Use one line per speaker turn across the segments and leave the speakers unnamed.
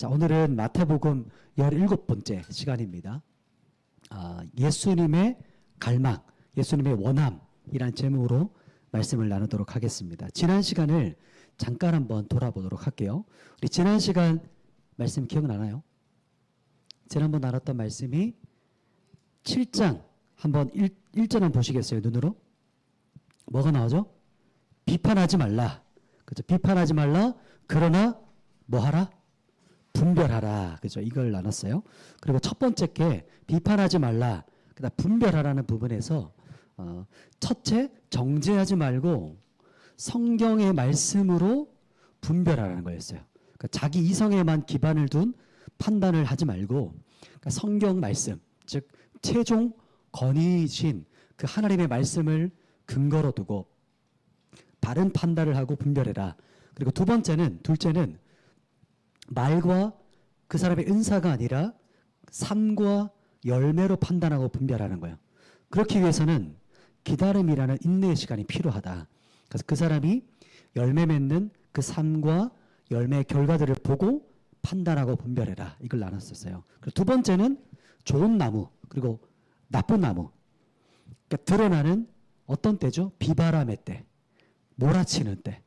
자, 오늘은 마태복음 17번째 시간입니다. 예수님의 갈망, 예수님의 원함이란 제목으로 말씀을 나누도록 하겠습니다. 지난 시간을 잠깐 한번 돌아보도록 할게요. 우리 지난 시간 말씀 기억나나요? 지난번 나눴던 말씀이 7장 한번 1절 한번 보시겠어요? 눈으로? 뭐가 나오죠? 비판하지 말라. 그죠? 비판하지 말라. 그러나 뭐 하라? 분별하라. 그죠? 이걸 나눴어요. 그리고 첫 번째 게 비판하지 말라. 그다음 분별하라는 부분에서 첫째 정죄하지 말고 성경의 말씀으로 분별하라는 거였어요. 그러니까 자기 이성에만 기반을 둔 판단을 하지 말고 그러니까 성경 말씀, 즉 최종 권위이신 그 하나님의 말씀을 근거로 두고 바른 판단을 하고 분별해라. 그리고 둘째는 말과 그 사람의 은사가 아니라 삶과 열매로 판단하고 분별하는 거예요. 그렇기 위해서는 기다림이라는 인내의 시간이 필요하다. 그래서 그 사람이 열매 맺는 그 삶과 열매의 결과들을 보고 판단하고 분별해라. 이걸 나눴었어요. 그리고 두 번째는 좋은 나무 그리고 나쁜 나무. 그러니까 드러나는 어떤 때죠? 비바람의 때, 몰아치는 때,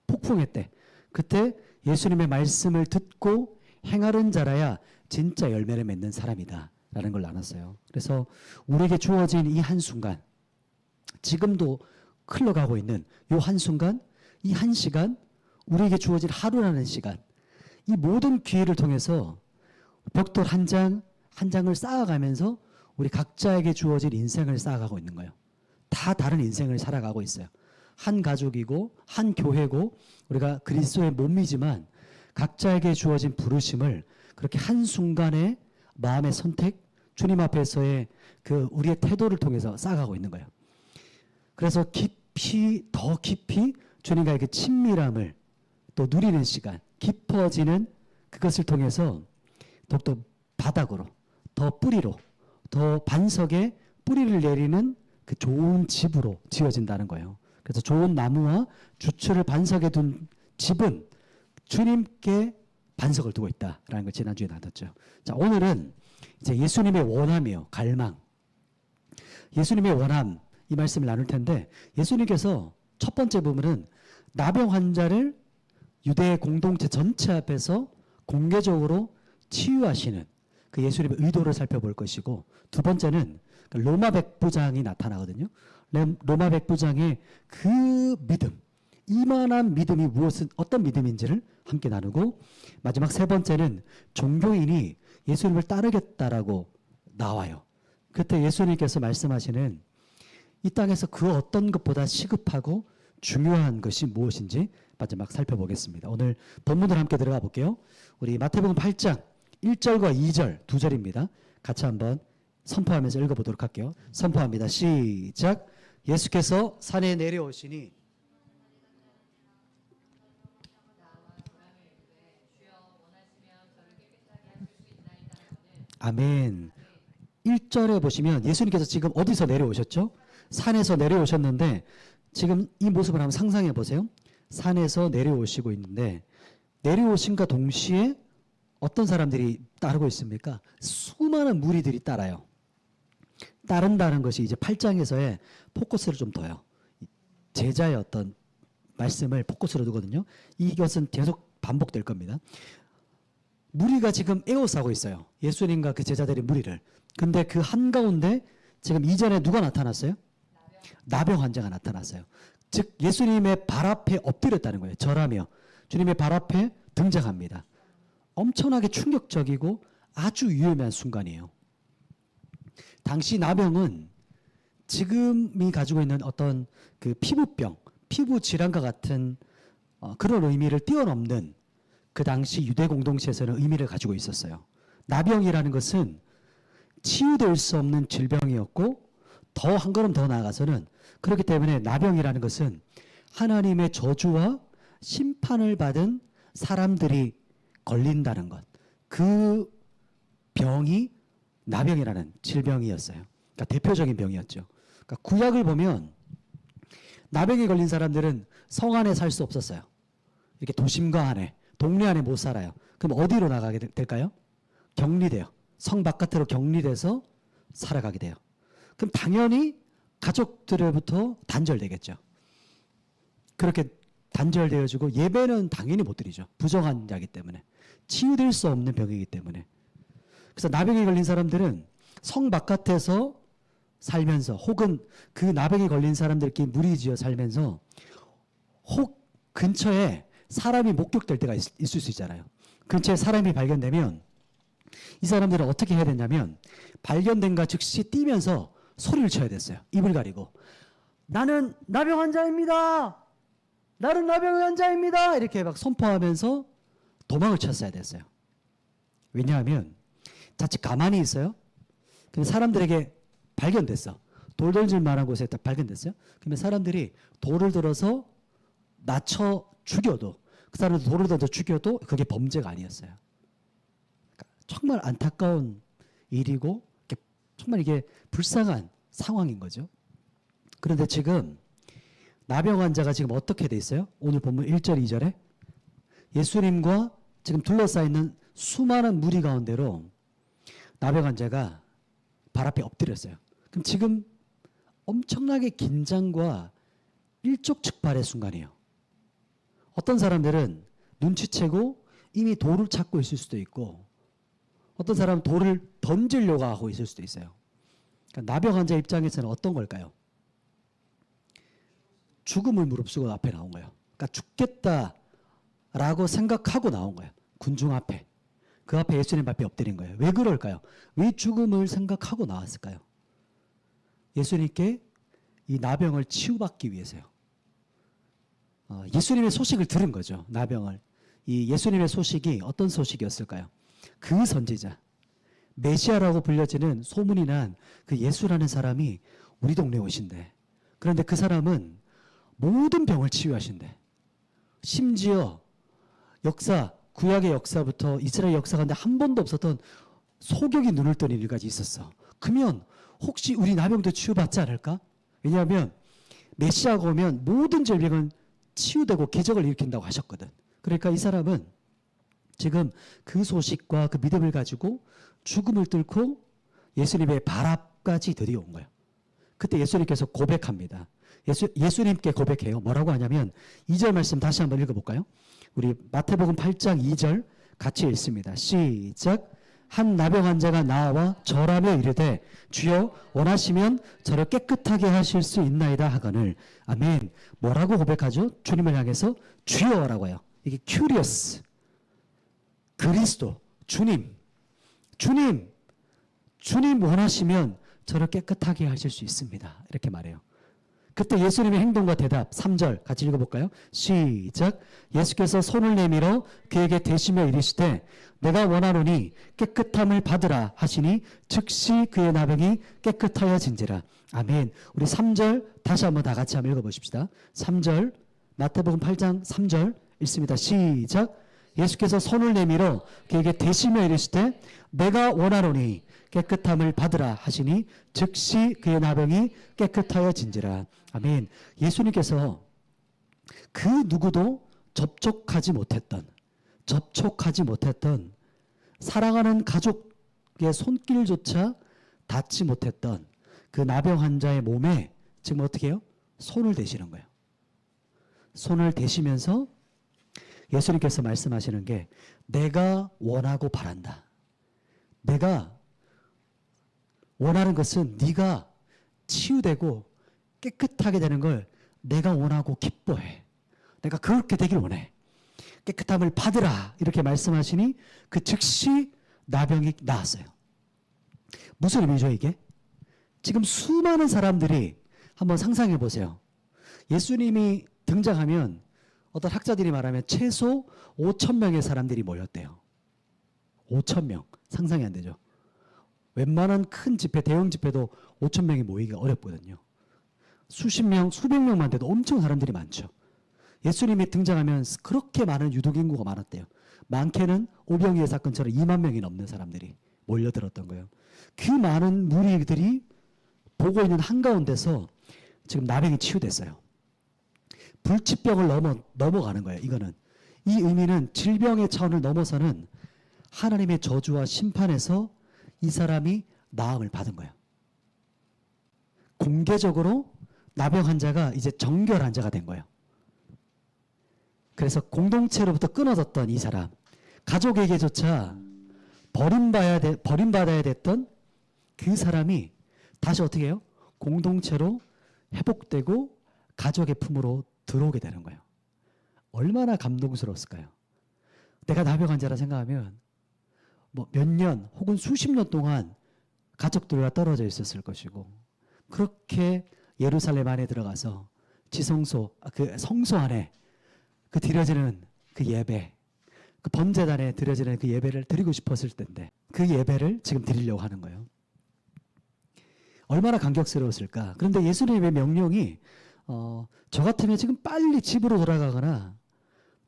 폭풍의 때. 그때 예수님의 말씀을 듣고 행하는 자라야 진짜 열매를 맺는 사람이다 라는 걸 나눴어요. 그래서 우리에게 주어진 이 한순간, 지금도 흘러가고 있는 이 한순간, 이 한 시간, 우리에게 주어진 하루라는 시간, 이 모든 기회를 통해서 벽돌 한 장 한 장을 쌓아가면서 우리 각자에게 주어진 인생을 쌓아가고 있는 거예요. 다 다른 인생을 살아가고 있어요. 한 가족이고 한 교회고 우리가 그리스도의 몸이지만 각자에게 주어진 부르심을 그렇게 한순간에 마음의 선택, 주님 앞에서의 그 우리의 태도를 통해서 쌓아가고 있는 거예요. 그래서 더 깊이 주님과의 그 친밀함을 또 누리는 시간, 깊어지는 그것을 통해서 더욱더 바닥으로, 더 뿌리로, 더 반석에 뿌리를 내리는 그 좋은 집으로 지어진다는 거예요. 그래서 좋은 나무와 주추를 반석에 둔 집은 주님께 반석을 두고 있다라는 걸 지난주에 나눴죠. 자, 오늘은 이제 예수님의 원함이요, 갈망. 예수님의 원함, 이 말씀을 나눌 텐데, 예수님께서 첫 번째 부분은 나병 환자를 유대 공동체 전체 앞에서 공개적으로 치유하시는 그 예수님의 의도를 살펴볼 것이고, 두 번째는 로마 백부장이 나타나거든요. 로마 백부장의 그 믿음, 이만한 믿음이 어떤 믿음인지를 함께 나누고, 마지막 세 번째는 종교인이 예수님을 따르겠다라고 나와요. 그때 예수님께서 말씀하시는 이 땅에서 그 어떤 것보다 시급하고 중요한 것이 무엇인지 마지막 살펴보겠습니다. 오늘 본문을 함께 들어가 볼게요. 우리 마태복음 8장 1절과 2절 두 절입니다. 같이 한번 선포하면서 읽어보도록 할게요. 선포합니다. 시작. 예수께서 산에 내려오시니 아멘. 1절에 보시면 예수님께서 지금 어디서 내려오셨죠? 산에서 내려오셨는데 지금 이 모습을 한번 상상해 보세요. 산에서 내려오시고 있는데 내려오신과 동시에 어떤 사람들이 따르고 있습니까? 수많은 무리들이 따라요. 따른다는 것이 이제 8장에서의 포커스를 좀 둬요. 제자의 어떤 말씀을 포커스로 두거든요. 이것은 계속 반복될 겁니다. 무리가 지금 에워싸고 있어요. 예수님과 그 제자들의 무리를. 근데 그 한가운데 지금 이전에 누가 나타났어요? 나병 환자가 나타났어요. 즉 예수님의 발 앞에 엎드렸다는 거예요. 절하며 주님의 발 앞에 등장합니다. 엄청나게 충격적이고 아주 위험한 순간이에요. 당시 나병은 지금이 가지고 있는 어떤 그 피부병, 피부 질환과 같은 그런 의미를 뛰어넘는 그 당시 유대 공동체에서는 의미를 가지고 있었어요. 나병이라는 것은 치유될 수 없는 질병이었고 더 한 걸음 더 나아가서는 그렇기 때문에 나병이라는 것은 하나님의 저주와 심판을 받은 사람들이 걸린다는 것. 그 병이 나병이라는 질병이었어요. 그러니까 대표적인 병이었죠. 그러니까 구약을 보면 나병에 걸린 사람들은 성 안에 살 수 없었어요. 이렇게 도심가 안에 동네 안에 못 살아요. 그럼 어디로 나가게 될까요? 격리돼요. 성 바깥으로 격리돼서 살아가게 돼요. 그럼 당연히 가족들로부터 단절되겠죠. 그렇게 단절되어지고 예배는 당연히 못 드리죠. 부정한 자이기 때문에. 치유될 수 없는 병이기 때문에. 그래서 나병에 걸린 사람들은 성 바깥에서 살면서 혹은 그 나병에 걸린 사람들끼리 무리지어 살면서 혹 근처에 사람이 목격될 때가 있을 수 있잖아요. 근처에 사람이 발견되면 이 사람들은 어떻게 해야 되냐면 발견된가 즉시 뛰면서 소리를 쳐야 됐어요. 입을 가리고 나는 나병 환자입니다. 나는 나병 환자입니다. 이렇게 막 선포하면서 도망을 쳤어야 됐어요. 왜냐하면 자칫 가만히 있어요. 근데 사람들에게 발견됐어. 돌 던질 만한 곳에 딱 발견됐어요. 그러면 사람들이 돌을 들어서 낮춰 죽여도 그 사람들 돌을 던져 죽여도 그게 범죄가 아니었어요. 그러니까 정말 안타까운 일이고 정말 이게 불쌍한 상황인 거죠. 그런데 지금 나병 환자가 지금 어떻게 돼 있어요? 오늘 본문 1절 2절에 예수님과 지금 둘러싸이는 수많은 무리 가운데로 나병 환자가 발 앞에 엎드렸어요. 그럼 지금 엄청나게 긴장과 일촉즉발의 순간이에요. 어떤 사람들은 눈치채고 이미 돌을 찾고 있을 수도 있고 어떤 사람은 돌을 던지려고 하고 있을 수도 있어요. 그러니까 나병 환자 입장에서는 어떤 걸까요? 죽음을 무릅쓰고 앞에 나온 거예요. 그러니까 죽겠다라고 생각하고 나온 거예요. 군중 앞에. 그 앞에 예수님 앞에 엎드린 거예요. 왜 그럴까요? 왜 죽음을 생각하고 나왔을까요? 예수님께 이 나병을 치유받기 위해서요. 예수님의 소식을 들은 거죠. 나병을. 이 예수님의 소식이 어떤 소식이었을까요? 그 선지자, 메시아라고 불려지는 소문이 난 그 예수라는 사람이 우리 동네에 오신대. 그런데 그 사람은 모든 병을 치유하신대. 심지어 역사, 구약의 역사부터 이스라엘 역사 가운데 한 번도 없었던 소경이 눈을 뜨는 일까지 있었어. 그러면 혹시 우리 나병도 치유받지 않을까? 왜냐하면 메시아가 오면 모든 질병은 치유되고 기적을 일으킨다고 하셨거든. 그러니까 이 사람은 지금 그 소식과 그 믿음을 가지고 죽음을 뚫고 예수님의 발 앞까지 드디어 온 거예요. 그때 예수님께서 고백합니다. 예수님께 고백해요. 뭐라고 하냐면 2절 말씀 다시 한번 읽어볼까요? 우리 마태복음 8장 2절 같이 읽습니다. 시작. 한 나병 환자가 나와 절하며 이르되 주여 원하시면 저를 깨끗하게 하실 수 있나이다 하거늘. 아멘. 뭐라고 고백하죠? 주님을 향해서 주여라고 해요. 이게 큐리어스. 그리스도 주님 원하시면 저를 깨끗하게 하실 수 있습니다. 이렇게 말해요. 그때 예수님의 행동과 대답 3절 같이 읽어볼까요? 시작. 예수께서 손을 내밀어 그에게 대시며 이르시되 내가 원하노니 깨끗함을 받으라 하시니 즉시 그의 나병이 깨끗하여진지라. 아멘. 우리 3절 다시 한번 다 같이 한번 읽어보십시다. 3절 마태복음 8장 3절 읽습니다. 시작. 예수께서 손을 내밀어 그에게 대시며 이르시되 내가 원하노니 깨끗함을 받으라 하시니 즉시 그의 나병이 깨끗하여진지라. 아멘. 예수님께서 그 누구도 접촉하지 못했던 사랑하는 가족의 손길조차 닿지 못했던 그 나병 환자의 몸에 지금 어떻게 해요? 손을 대시는 거예요. 손을 대시면서 예수님께서 말씀하시는 게 내가 원하고 바란다. 내가 원하는 것은 네가 치유되고 깨끗하게 되는 걸 내가 원하고 기뻐해. 내가 그렇게 되길 원해. 깨끗함을 받으라 이렇게 말씀하시니 그 즉시 나병이 나았어요. 무슨 의미죠 이게? 지금 수많은 사람들이 한번 상상해 보세요. 예수님이 등장하면 어떤 학자들이 말하면 최소 5,000명의 사람들이 모였대요. 5,000명. 상상이 안 되죠. 웬만한 큰 집회, 대형 집회도 5,000명이 모이기가 어렵거든요. 수십 명, 수백 명만 돼도 엄청 사람들이 많죠. 예수님이 등장하면 그렇게 많은 유독인구가 많았대요. 많게는 오병이의 사건처럼 2만 명이 넘는 사람들이 몰려들었던 거예요. 그 많은 무리들이 보고 있는 한가운데서 지금 나병이 치유됐어요. 불치병을 넘어가는 거예요. 이 의미는 질병의 차원을 넘어서는 하나님의 저주와 심판에서 이 사람이 나음을 받은 거예요. 공개적으로 나병 환자가 이제 정결 환자가 된 거예요. 그래서 공동체로부터 끊어졌던 이 사람, 가족에게조차 버림받아야 됐던 그 사람이 다시 어떻게 해요? 공동체로 회복되고 가족의 품으로 들어오게 되는 거예요. 얼마나 감동스러웠을까요? 내가 나병 환자라 생각하면 뭐 몇 년 혹은 수십 년 동안 가족들과 떨어져 있었을 것이고, 그렇게 예루살렘 안에 들어가서 지성소, 그 성소 안에 그 드려지는 그 예배, 그 번제단에 드려지는 그 예배를 드리고 싶었을 텐데 그 예배를 지금 드리려고 하는 거예요. 얼마나 감격스러웠을까. 그런데 예수님의 명령이 저 같으면 지금 빨리 집으로 돌아가거나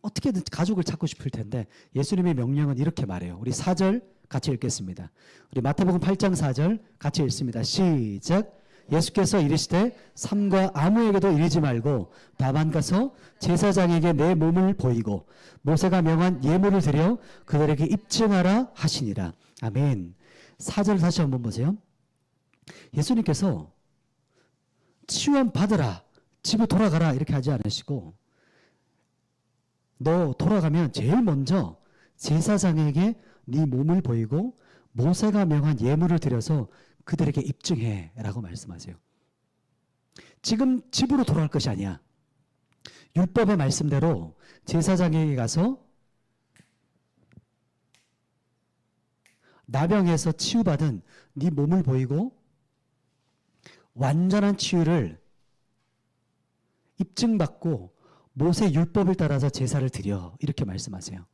어떻게든 가족을 찾고 싶을 텐데 예수님의 명령은 이렇게 말해요. 우리 4절 같이 읽겠습니다. 우리 마태복음 8장 4절 같이 읽습니다. 시작. 예수께서 이르시되 삼가 아무에게도 이르지 말고 다만 가서 제사장에게 내 몸을 보이고 모세가 명한 예물을 드려 그들에게 입증하라 하시니라. 아멘. 4절 다시 한번 보세요. 예수님께서 치유함 받으라, 집에 돌아가라 이렇게 하지 않으시고, 너 돌아가면 제일 먼저 제사장에게 네 몸을 보이고 모세가 명한 예물을 드려서 그들에게 입증해 라고 말씀하세요. 지금 집으로 돌아갈 것이 아니야. 율법의 말씀대로 제사장에게 가서 나병에서 치유받은 네 몸을 보이고 완전한 치유를 입증받고 모세 율법을 따라서 제사를 드려 이렇게 말씀하세요.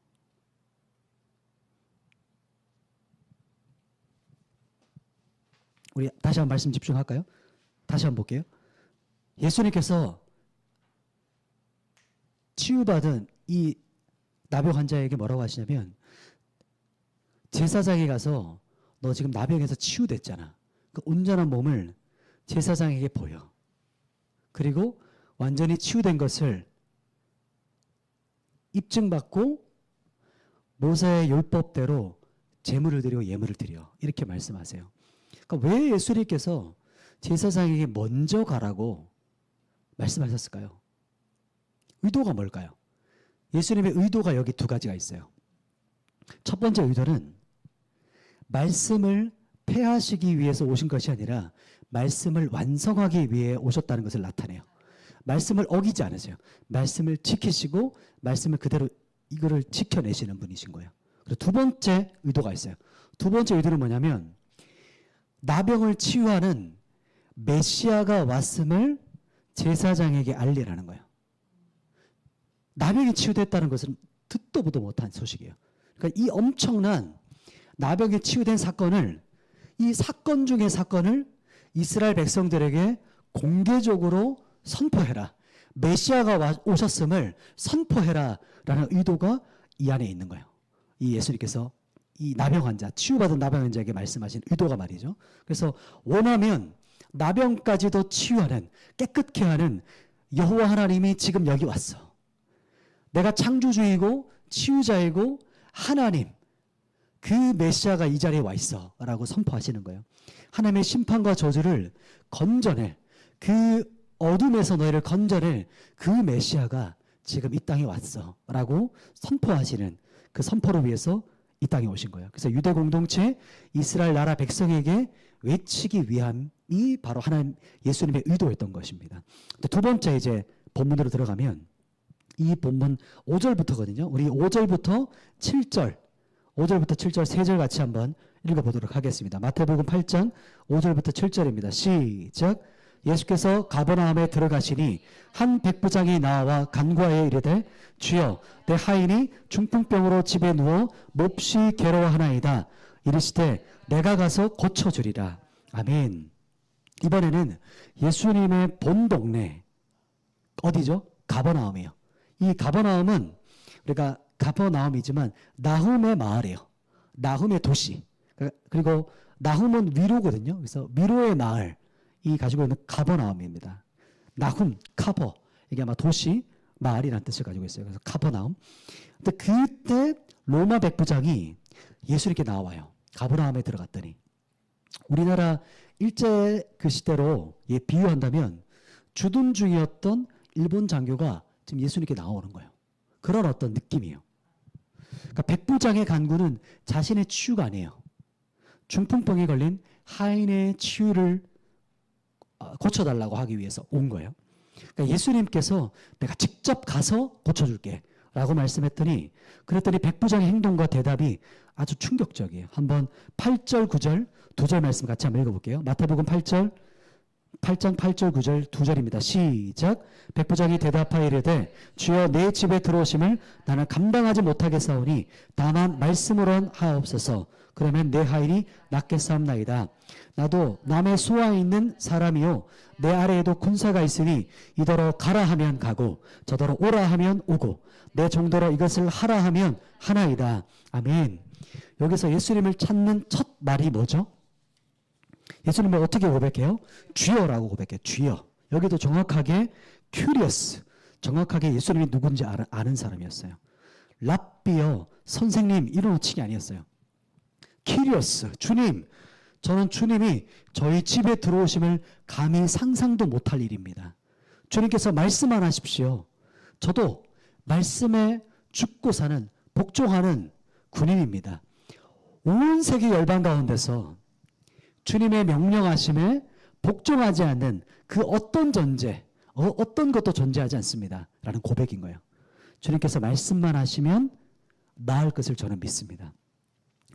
우리 다시 한번 말씀 집중할까요? 다시 한번 볼게요. 예수님께서 치유받은 이 나병 환자에게 뭐라고 하시냐면, 제사장에 가서 너 지금 나병에서 치유됐잖아. 그 온전한 몸을 제사장에게 보여. 그리고 완전히 치유된 것을 입증받고 모세의 율법대로 제물을 드리고 예물을 드려 이렇게 말씀하세요. 그러니까 왜 예수님께서 제사장에게 먼저 가라고 말씀하셨을까요? 의도가 뭘까요? 예수님의 의도가 여기 두 가지가 있어요. 첫 번째 의도는 말씀을 폐하시기 위해서 오신 것이 아니라 말씀을 완성하기 위해 오셨다는 것을 나타내요. 말씀을 어기지 않으세요. 말씀을 지키시고 말씀을 그대로 이거를 지켜내시는 분이신 거예요. 그리고 두 번째 의도가 있어요. 두 번째 의도는 뭐냐면 나병을 치유하는 메시아가 왔음을 제사장에게 알리라는 거예요. 나병이 치유됐다는 것은 듣도 보도 못한 소식이에요. 그러니까 이 엄청난 나병에 치유된 사건을, 이 사건 중의 사건을 이스라엘 백성들에게 공개적으로 선포해라. 메시아가 오셨음을 선포해라 라는 의도가 이 안에 있는 거예요. 이 예수님께서 이 나병 환자, 치유받은 나병 환자에게 말씀하신 의도가 말이죠. 그래서 원하면 나병까지도 치유하는, 깨끗게 하는 여호와 하나님이 지금 여기 왔어. 내가 창조주이고 치유자이고 하나님, 그 메시아가 이 자리에 와 있어 라고 선포하시는 거예요. 하나님의 심판과 저주를 건져낼, 그 어둠에서 너희를 건져낼 그 메시아가 지금 이 땅에 왔어 라고 선포하시는 그 선포를 위해서 이 땅에 오신 거예요. 그래서 유대 공동체 이스라엘 나라 백성에게 외치기 위함이 바로 하나님 예수님의 의도였던 것입니다. 두 번째 이제 본문으로 들어가면 이 본문 5절부터거든요. 우리 5절부터 7절, 5절부터 7절 3절 같이 한번 읽어보도록 하겠습니다. 마태복음 8장 5절부터 7절입니다. 시작. 예수께서 가버나움에 들어가시니 한 백부장이 나와 간구하여 이르되 주여 내 하인이 중풍병으로 집에 누워 몹시 괴로워하나이다. 이르시되 내가 가서 고쳐주리라. 아멘. 이번에는 예수님의 본 동네 어디죠? 가버나움이에요. 이 가버나움은 우리가 가버나움이지만 나훔의 마을이에요. 나훔의 도시. 그리고 나훔은 위로거든요. 그래서 위로의 마을 이 가지고 있는 가버나움입니다. 나훔, 카버 이게 아마 도시, 마을이라는 뜻을 가지고 있어요. 그래서 가버나움. 근데 그때 로마 백부장이 예수님께 나와요. 가버나움에 들어갔더니 우리나라 일제 그 시대로 비유한다면 주둔 중이었던 일본 장교가 지금 예수님께 나오는 거예요. 그런 어떤 느낌이에요. 그러니까 백부장의 간구는 자신의 치유가 아니에요. 중풍병에 걸린 하인의 치유를 고쳐달라고 하기 위해서 온 거예요. 그러니까 예수님께서 내가 직접 가서 고쳐줄게 라고 말씀했더니 그랬더니 백부장의 행동과 대답이 아주 충격적이에요. 한번 8절 9절 2절 말씀 같이 한번 읽어볼게요. 마태복음 8장 8절 9절 2절입니다. 시작. 백부장이 대답하여 이르되 주여 내 집에 들어오심을 나는 감당하지 못하겠사오니 다만 말씀으론 하옵소서. 그러면 내 하인이 낫겠사옵나이다. 나도 남의 수하에 있는 사람이요 내 아래에도 군사가 있으니 이더러 가라 하면 가고 저더러 오라 하면 오고 내 정도로 이것을 하라 하면 하나이다. 아멘. 여기서 예수님을 찾는 첫 말이 뭐죠? 예수님을 어떻게 고백해요? 주여라고 고백해요. 주여. 여기도 정확하게 curious, 정확하게 예수님이 누군지 아는 사람이었어요. 랍비여, 선생님 이런 호칭이 아니었어요. curious, 주님, 저는 주님이 저희 집에 들어오심을 감히 상상도 못할 일입니다. 주님께서 말씀만 하십시오. 저도 말씀에 죽고 사는 복종하는 군인입니다. 온 세계 열방 가운데서 주님의 명령하심에 복종하지 않는 그 어떤 존재, 어떤 것도 존재하지 않습니다. 라는 고백인 거예요. 주님께서 말씀만 하시면 나을 것을 저는 믿습니다.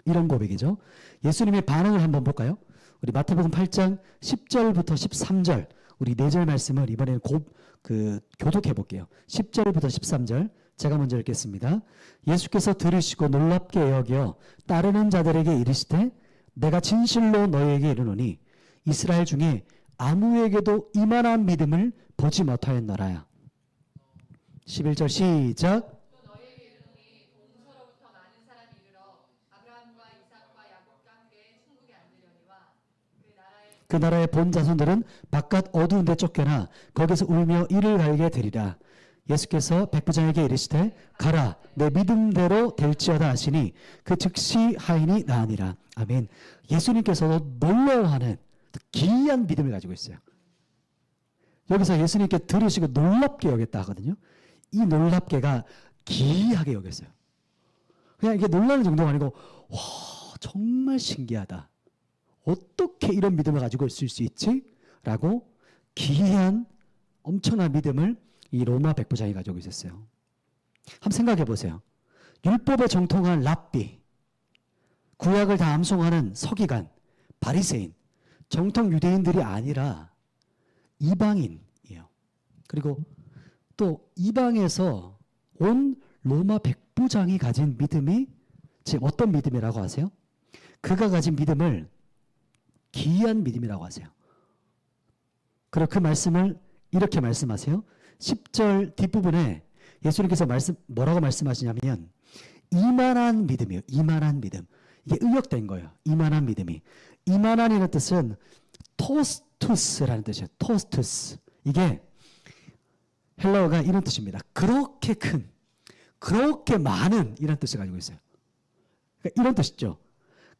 이런 고백이죠. 예수님의 반응을 한번 볼까요? 우리 마태복음 8장 10절부터 13절 우리 4절 말씀을 이번에는 교독해 볼게요. 10절부터 13절 제가 먼저 읽겠습니다. 예수께서 들으시고 놀랍게 여겨 따르는 자들에게 이르시되 내가 진실로 너희에게 이르노니 이스라엘 중에 아무에게도 이만한 믿음을 보지 못하였노라. 11절 시작. 그 나라의 본 자손들은 바깥 어두운 데 쫓겨나 거기서 울며 이를 갈게 되리라. 예수께서 백부장에게 이르시되 가라 내 믿음대로 될지어다 하시니 그 즉시 하인이 나으니라. 아멘. 예수님께서도 놀라워하는 기이한 믿음을 가지고 있어요. 여기서 예수님께 들으시고 놀랍게 여겼다 하거든요. 이 놀랍게가 기이하게 여겼어요. 그냥 이게 놀라는 정도가 아니고 와 정말 신기하다. 어떻게 이런 믿음을 가지고 있을 수 있지? 라고 기이한 엄청난 믿음을 이 로마 백부장이 가지고 있었어요. 한번 생각해 보세요. 율법에 정통한 랍비, 구약을 다 암송하는 서기관, 바리새인, 정통 유대인들이 아니라 이방인이에요. 그리고 또 이방에서 온 로마 백부장이 가진 믿음이 지금 어떤 믿음이라고 하세요? 그가 가진 믿음을 기이한 믿음이라고 하세요. 그리고 그 말씀을 이렇게 말씀하세요. 10절 뒷부분에 예수님께서 뭐라고 말씀하시냐면 이만한 믿음이에요. 이만한 믿음. 이게 의역된 거예요. 이만한 믿음이. 이만한이라는 뜻은 토스투스라는 뜻이에요. 토스투스. 이게 헬라어가 이런 뜻입니다. 그렇게 큰, 그렇게 많은 이런 뜻을 가지고 있어요. 그러니까 이런 뜻이죠.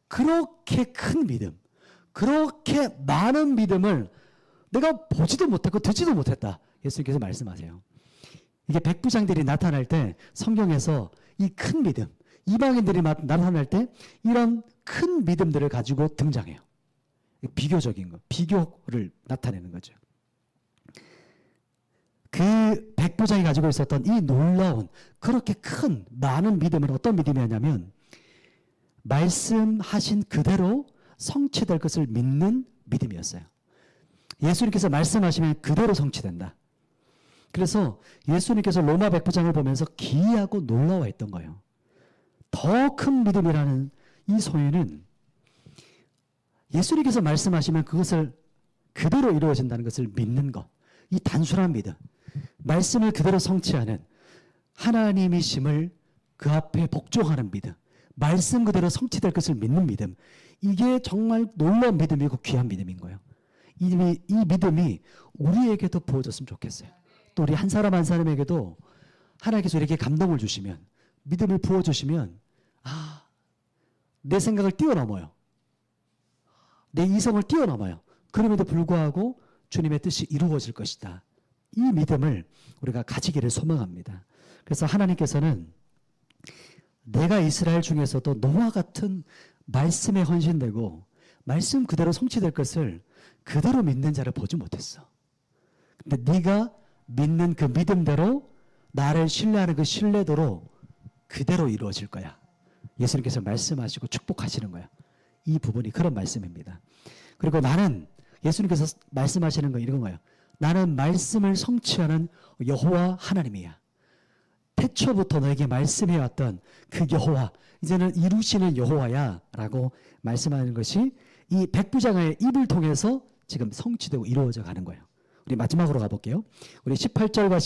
그렇게 큰 믿음, 그렇게 많은 믿음을 내가 보지도 못했고 듣지도 못했다. 예수님께서 말씀하세요. 이게 백부장들이 나타날 때 성경에서 이 큰 믿음, 이방인들이 나타날 때 이런 큰 믿음들을 가지고 등장해요. 비교적인 거, 비교를 나타내는 거죠. 그 백부장이 가지고 있었던 이 놀라운 그렇게 큰 많은 믿음은 어떤 믿음이었냐면 말씀하신 그대로 성취될 것을 믿는 믿음이었어요. 예수님께서 말씀하시면 그대로 성취된다. 그래서 예수님께서 로마 백부장을 보면서 기이하고 놀라워했던 거예요. 더 큰 믿음이라는 이 소유는 예수님께서 말씀하시면 그것을 그대로 이루어진다는 것을 믿는 것. 이 단순한 믿음. 말씀을 그대로 성취하는 하나님이심을 그 앞에 복종하는 믿음. 말씀 그대로 성취될 것을 믿는 믿음. 이게 정말 놀라운 믿음이고 귀한 믿음인 거예요. 이 믿음이 우리에게도 부어졌으면 좋겠어요. 또 우리 한 사람 한 사람에게도 하나님께서 이렇게 감동을 주시면 믿음을 부어주시면 내 생각을 뛰어넘어요. 내 이성을 뛰어넘어요. 그럼에도 불구하고 주님의 뜻이 이루어질 것이다. 이 믿음을 우리가 가지기를 소망합니다. 그래서 하나님께서는 내가 이스라엘 중에서도 너와 같은 말씀에 헌신되고 말씀 그대로 성취될 것을 그대로 믿는 자를 보지 못했어. 근데 네가 믿는 그 믿음대로 나를 신뢰하는 그 신뢰도로 그대로 이루어질 거야. 예수님께서 말씀하시고 축복하시는 거야. 이 부분이 그런 말씀입니다. 그리고 나는 예수님께서 말씀하시는 거 이런 거예요. 나는 말씀을 성취하는 여호와 하나님이야. 태초부터 너에게 말씀해왔던 그 여호와, 이제는 이루시는 여호와야 라고 말씀하는 것이 이 백부장의 입을 통해서 지금 성취되고 이루어져 가는 거예요. 우리 마지막으로 가볼게요. 우리 18절과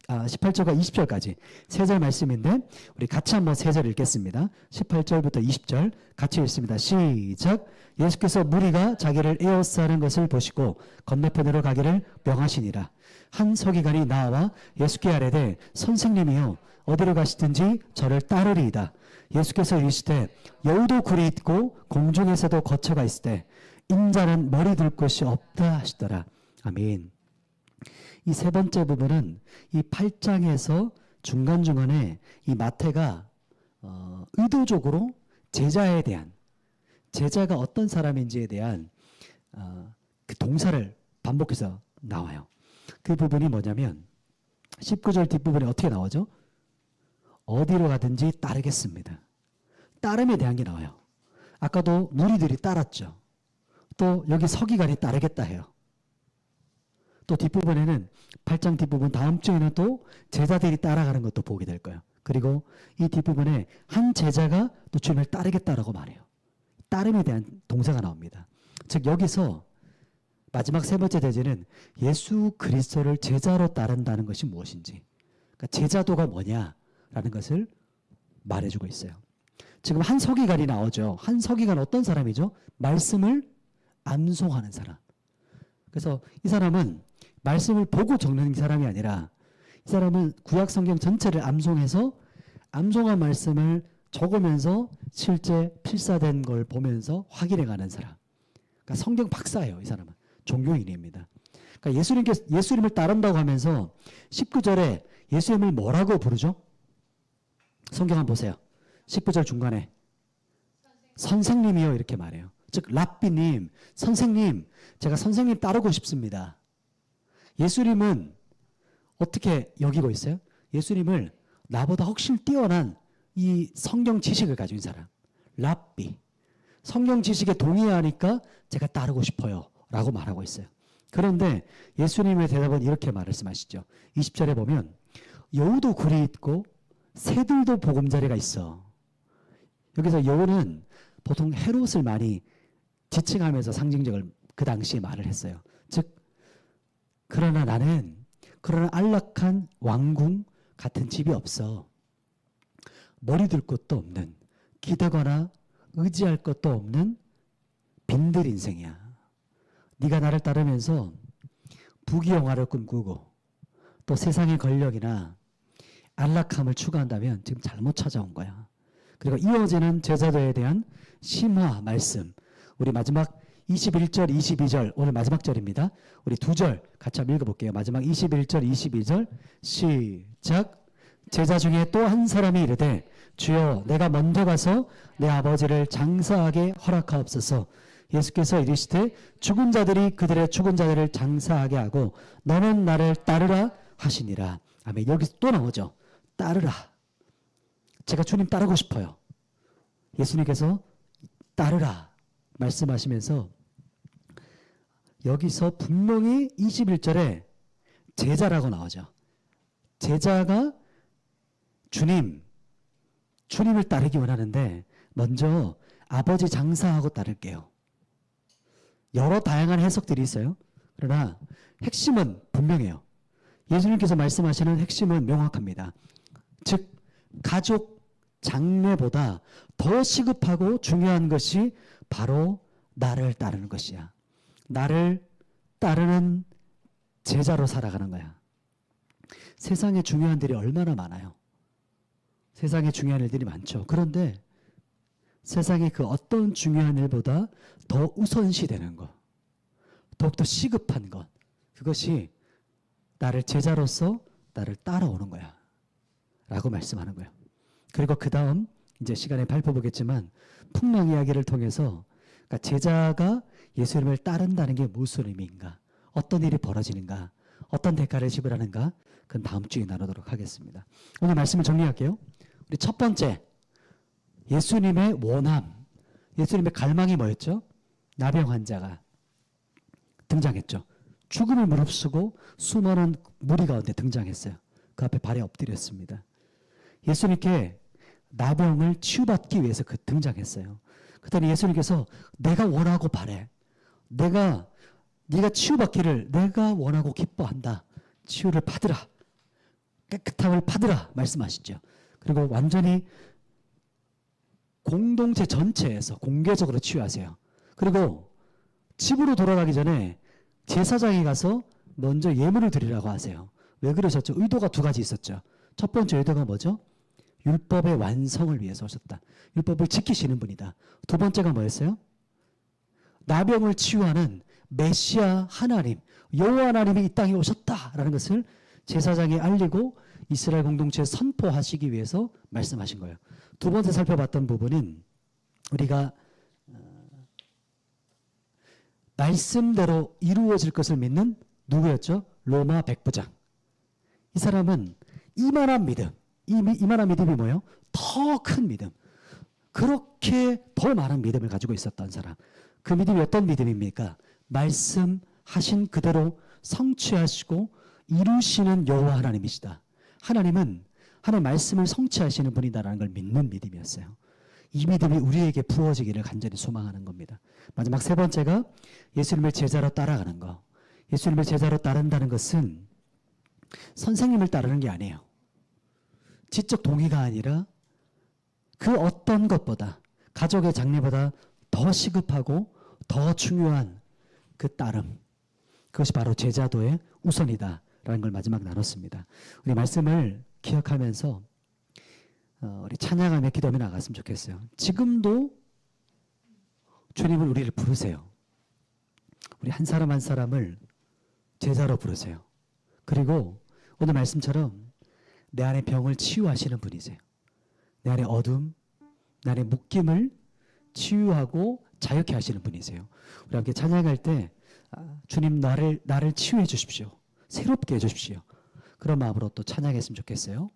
20절까지 세 절 말씀인데 우리 같이 한번 세 절 읽겠습니다. 18절부터 20절 같이 읽습니다. 시작. 예수께서 무리가 자기를 에워싸는 것을 보시고 건너편으로 가기를 명하시니라. 한 서기관이 나와 예수께 아뢰되 선생님이여 어디로 가시든지 저를 따르리이다. 예수께서 이르시되 여우도 굴이 있고 공중에서도 거처가 있으되 인자는 머리 둘 곳이 없다 하시더라. 아멘. 이 세 번째 부분은 이 8장에서 중간중간에 이 마태가 의도적으로 제자에 대한, 제자가 어떤 사람인지에 대한 그 동사를 반복해서 나와요. 그 부분이 뭐냐면 19절 뒷부분에 어떻게 나오죠? 어디로 가든지 따르겠습니다. 따름에 대한 게 나와요. 아까도 무리들이 따랐죠. 또 여기 서기관이 따르겠다 해요. 또 뒷부분에는 8장 뒷부분 다음 주에는 또 제자들이 따라가는 것도 보게 될 거예요. 그리고 이 뒷부분에 한 제자가 또 주님을 따르겠다라고 말해요. 따름에 대한 동사가 나옵니다. 즉 여기서 마지막 세 번째 대제는 예수 그리스도를 제자로 따른다는 것이 무엇인지, 그러니까 제자도가 뭐냐라는 것을 말해주고 있어요. 지금 한 서기관이 나오죠. 한 서기관 어떤 사람이죠? 말씀을 암송하는 사람. 그래서 이 사람은 말씀을 보고 적는 사람이 아니라 이 사람은 구약 성경 전체를 암송해서 암송한 말씀을 적으면서 실제 필사된 걸 보면서 확인해가는 사람. 그러니까 성경 박사예요. 이 사람은 종교인입니다. 그러니까 예수님을 따른다고 하면서 19절에 예수님을 뭐라고 부르죠? 성경 한번 보세요. 19절 중간에 선생님이요 이렇게 말해요. 즉 랍비님, 선생님, 제가 선생님 따르고 싶습니다. 예수님은 어떻게 여기고 있어요? 예수님을 나보다 훨씬 뛰어난 이 성경 지식을 가진 사람, 랍비. 성경 지식에 동의하니까 제가 따르고 싶어요 라고 말하고 있어요. 그런데 예수님의 대답은 이렇게 말씀하시죠. 20절에 보면 여우도 굴이 있고 새들도 보금자리가 있어. 여기서 여우는 보통 헤롯을 많이 지칭하면서 상징적을 그 당시에 말을 했어요. 즉 그러나 나는 그러나 안락한 왕궁 같은 집이 없어. 머리 둘 곳도 없는, 기대거나 의지할 것도 없는 빈들 인생이야. 네가 나를 따르면서 부귀영화를 꿈꾸고 또 세상의 권력이나 안락함을 추구한다면 지금 잘못 찾아온 거야. 그리고 이어지는 제자도에 대한 심화 말씀, 우리 마지막 21절, 22절 오늘 마지막 절입니다. 우리 두 절 같이 한번 읽어볼게요. 마지막 21절, 22절 시작. 제자 중에 또 한 사람이 이르되 주여 내가 먼저 가서 내 아버지를 장사하게 허락하옵소서. 예수께서 이르시되 죽은 자들이 그들의 죽은 자들을 장사하게 하고 너는 나를 따르라 하시니라. 아멘. 여기서 또 나오죠. 따르라. 제가 주님 따르고 싶어요. 예수님께서 따르라 말씀하시면서 여기서 분명히 21절에 제자라고 나오죠. 제자가 주님을 따르기 원하는데 먼저 아버지 장사하고 따를게요. 여러 다양한 해석들이 있어요. 그러나 핵심은 분명해요. 예수님께서 말씀하시는 핵심은 명확합니다. 즉 가족 장래보다 더 시급하고 중요한 것이 바로 나를 따르는 것이야. 나를 따르는 제자로 살아가는 거야. 세상에 중요한 일이 얼마나 많아요. 세상에 중요한 일들이 많죠. 그런데 세상의 그 어떤 중요한 일보다 더 우선시 되는 것, 더욱더 시급한 것, 그것이 나를 제자로서 나를 따라오는 거야 라고 말씀하는 거예요. 그리고 그 다음 이제 시간에 살펴보겠지만 풍랑 이야기를 통해서 그러니까 제자가 예수님을 따른다는 게 무슨 의미인가, 어떤 일이 벌어지는가, 어떤 대가를 지불하는가, 그건 다음 주에 나누도록 하겠습니다. 오늘 말씀을 정리할게요. 우리 첫 번째, 예수님의 원함, 예수님의 갈망이 뭐였죠? 나병 환자가 등장했죠. 죽음을 무릅쓰고 수많은 무리 가운데 등장했어요. 그 앞에 발에 엎드렸습니다. 예수님께 나병을 치유받기 위해서 등장했어요. 그랬더니 예수님께서 내가 원하고 바래. 네가 치유받기를 내가 원하고 기뻐한다. 치유를 받으라. 깨끗함을 받으라 말씀하시죠. 그리고 완전히 공동체 전체에서 공개적으로 치유하세요. 그리고 집으로 돌아가기 전에 제사장에 가서 먼저 예물을 드리라고 하세요. 왜 그러셨죠? 의도가 두 가지 있었죠. 첫 번째 의도가 뭐죠? 율법의 완성을 위해서 오셨다. 율법을 지키시는 분이다. 두 번째가 뭐였어요? 나병을 치유하는 메시아 하나님, 여호와 하나님이 이 땅에 오셨다라는 것을 제사장에 알리고 이스라엘 공동체에 선포하시기 위해서 말씀하신 거예요. 두 번째 살펴봤던 부분은 우리가 말씀대로 이루어질 것을 믿는 누구였죠? 로마 백부장. 이 사람은 이만한 믿음, 이만한 믿음이 뭐예요? 더 큰 믿음. 그렇게 더 많은 믿음을 가지고 있었던 사람. 그 믿음이 어떤 믿음입니까? 말씀하신 그대로 성취하시고 이루시는 여호와 하나님이시다. 하나님은 하나님 말씀을 성취하시는 분이다라는 걸 믿는 믿음이었어요. 이 믿음이 우리에게 부어지기를 간절히 소망하는 겁니다. 마지막 세 번째가 예수님을 제자로 따라가는 거. 예수님을 제자로 따른다는 것은 선생님을 따르는 게 아니에요. 지적 동의가 아니라 그 어떤 것보다, 가족의 장래보다 더 시급하고 더 중요한 그 따름, 그것이 바로 제자도의 우선이다라는 걸 마지막 나눴습니다. 우리 말씀을 기억하면서 우리 찬양하며 기도하며 나갔으면 좋겠어요. 지금도 주님은 우리를 부르세요. 우리 한 사람 한 사람을 제자로 부르세요. 그리고 오늘 말씀처럼 내 안의 병을 치유하시는 분이세요. 내 안의 어둠, 내 안의 묶임을 치유하고 자유케 하시는 분이세요. 우리 함께 찬양할 때 주님 나를 치유해 주십시오. 새롭게 해 주십시오. 그런 마음으로 또 찬양했으면 좋겠어요.